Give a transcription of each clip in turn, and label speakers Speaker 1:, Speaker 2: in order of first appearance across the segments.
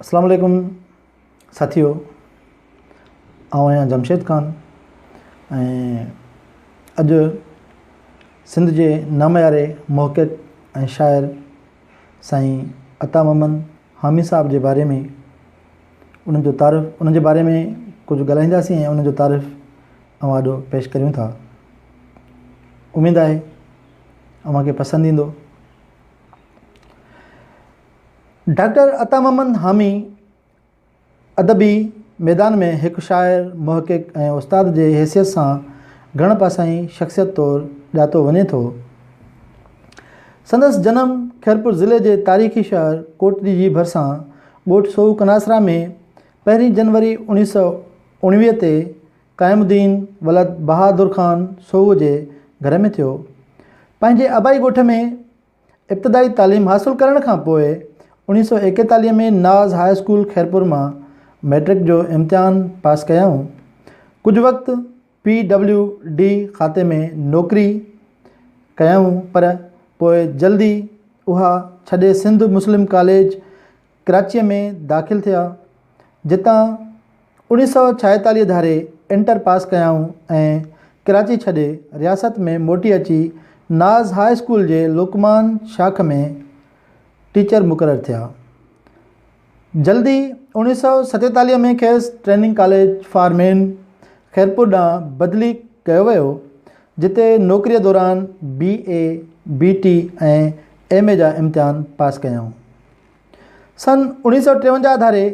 Speaker 1: अस्सलाम वालेकुम साथियों, आउं आहियां जमशेद ख़ान ऐं अॼु सिंध जे नामयारे मुहक़िक़ ऐं शाइर साईं अता मोहम्मद हामिद साहब जे बारे में उन्हनि जे बारे में कुझु ॻाल्हाईंदासीं ऐं उन्हनि जो तारीफ़ ऐं आॾो पेश करियूं था। उमेद आहे अव्हांखे पसंदि ईंदो। डॉक्टर अता मोहम्मद हामी अदबी मैदान में हिकु शाइर, मुहक़िक़ ऐं उस्ताद जे हैसियत सां घण पासाई शख़्सियत तौरु ॼातो वञे थो। संदसि जनम खैरपुर ज़िले जे तारीख़ी शहर कोटड़ी जी भरिसां ॻोठु सोहू कनासरा में 1 जनवरी 1919 ते क़ाइमुद्दीन वलद बहादुर ख़ान सोहू जे घर में थियो। पंहिंजे आबाई ॻोठ में इब्तिदाई तालीम हासिलु करण खां पोइ 1941 में नाज़ हाई स्कूल खैरपुर मां मैट्रिक जो इम्तिहान पास कयाऊं। कुझु वक़्तु PWD खाते में नौकरी कयाऊं, पर पोइ जल्दी उहा छॾे सिंध मुस्लिम कॉलेज कराचीअ में दाख़िल थिया, जितां 1946 धारे इंटर पास कयाऊं ऐं कराची छॾे रियासत में मोटी अची नाज़ हाई स्कूल जे लुकमान शाख में टीचर मुक़ररु थिया। जल्दी 1947 में खेसि training college for main Khairpur ॾांहुं बदिली कयो वियो, जिते नौकरीअ दौरान BA, BT ऐं MA जा इम्तिहान पास कयाऊं। सन 1953 धारे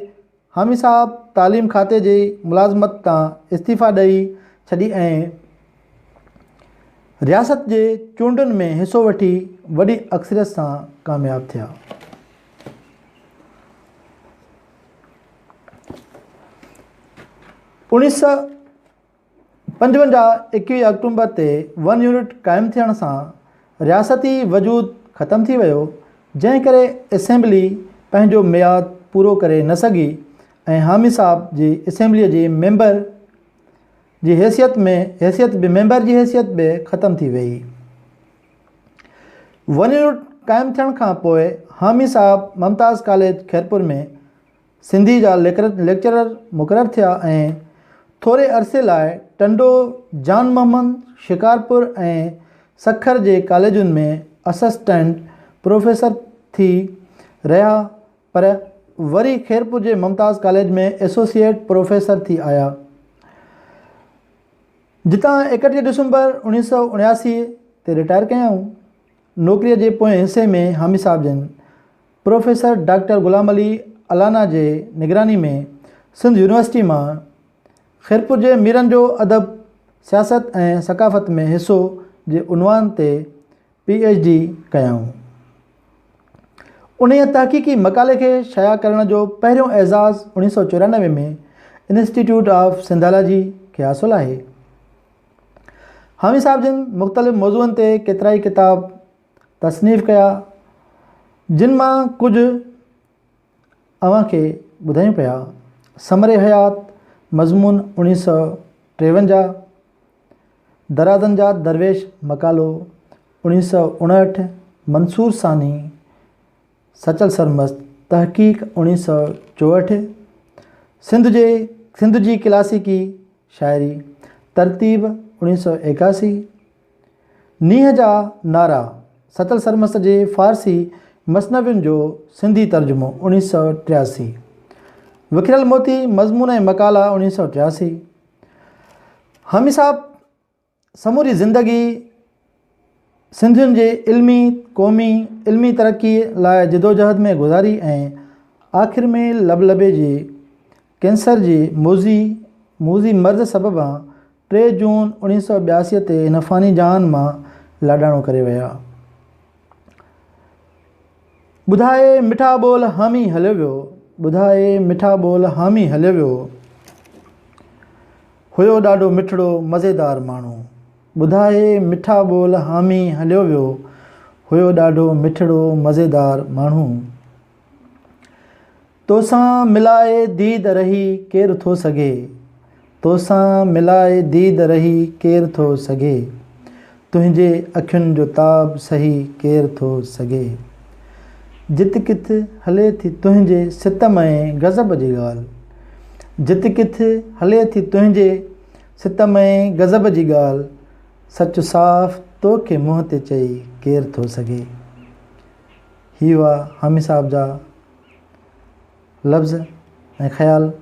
Speaker 1: हामिद साहब तालीम खाते जी मुलाज़मत तां इस्तीफ़ा ॾेई छॾी ऐं रियासत जे चूंडुनि में हिसो वठी वॾी अक्सरियत सां कामयाबु थिया। 1955 21 अक्टूबर ते 1 यूनिट क़ाइमु थियण सां रियासती वजूद ख़तमु थी वियो, जंहिं करे असेंबली पंहिंजो मियाद पूरो करे न सघी ऐं हामिद साहब जी असेंबलीअ जी मेंबर जी हैसियत बि ख़तमु थी वई। 1 यूनिट क़ाइमु थियण खां पोइ हामिद साहब मुमताज़ कॉलेज खैरपुर में सिंधी जा लेक्चरर मुक़ररु थिया ऐं थोरे अरसे लाइ टंडो, जान मोहम्मद, शिकारपुर ऐं सखर जे कॉलेजुनि में असिस्टेंट प्रोफेसर थी रहिया, पर वरी खैरपुर जे मुमताज़ कॉलेज में एसोसिएट प्रोफेसर थी आया, जितां 31 दिसंबर 1979 ते रिटायर कयाऊं। नौकरीअ जे पोएं हिसे में हामिद साहब जन professor doctor Ghulam Ali Alana जे निगरानी में सिंध यूनिवर्सिटी मां खैरपुर जे मीरनि जो अदब, सियासत ऐं सक़ाफ़त में हिसो जे उनवान ते PhD कयाऊं। उन्हीअ तहक़ीक़ी मक़ाले खे शाया करण जो पहिरियों एज़ाज़ 1994 में इंस्टीट्यूट ऑफ सिंधोलॉजी खे हासिलु आहे। हामिद साहब जिन मुख़्तलिफ़ मौज़ूअनि ते केतिरा ई किताब तसनीफ़ कया, जिन मां कुझु अव्हांखे ॿुधायूं पिया। समरे हयात मज़मून 1953, दरादन जा दरवेश मकालो 1959, मंसूर सानी सचल सरमस्त तहक़ीक़ 1964, सिंध जी क्लासिकी शाइरी तरतीब 1981, नींहं जा नारा सचल सरमस्त जे फ़ारसी मसनवियुनि जो सिंधी तर्जुमो 1983, विखिरियल मोती मज़मून ऐं मकाला 1983। हामिद साहब समूरी ज़िंदगी सिंधियुनि जे क़ौमी इल्मी तरक़ी लाइ जिदोजहद में गुज़ारी ऐं आख़िर में लबलबे जे कैंसर जी मूज़ी मर्ज़ सबबा 3 जून 1982 ते हिन फ़ानी जहान मां लाॾाणो करे विया। ॿुधाए मिठा ॿोल हामी हलियो वियो, ॿुधाए मिठा ॿोल हामी हलियो वियो, हुयो ॾाढो मिठड़ो मज़ेदार माण्हू। ॿुधाए मिठा ॿोल हामी हलियो वियो, हुयो ॾाढो मिठड़ो मज़ेदार माण्हू। तोसां मिलाए दीद रही केरु थो सघे, तोसां मिलाए दीद रही केरु थो सघे, तुंहिंजे अखियुनि जो ताब सही केरु थो सघे। जित किथ हले थी तुंहिंजे सितम ऐं गज़ब जी ॻाल्हि। जित किथ हले थी तुंहिंजे सितम ऐं गज़ब जी ॻाल्हि। सच साफ़ तोखे मुंहं ते चई केरु थो सघे। ही हुआ हामिद साहब जा लफ़्ज़ ऐं ख़्याल।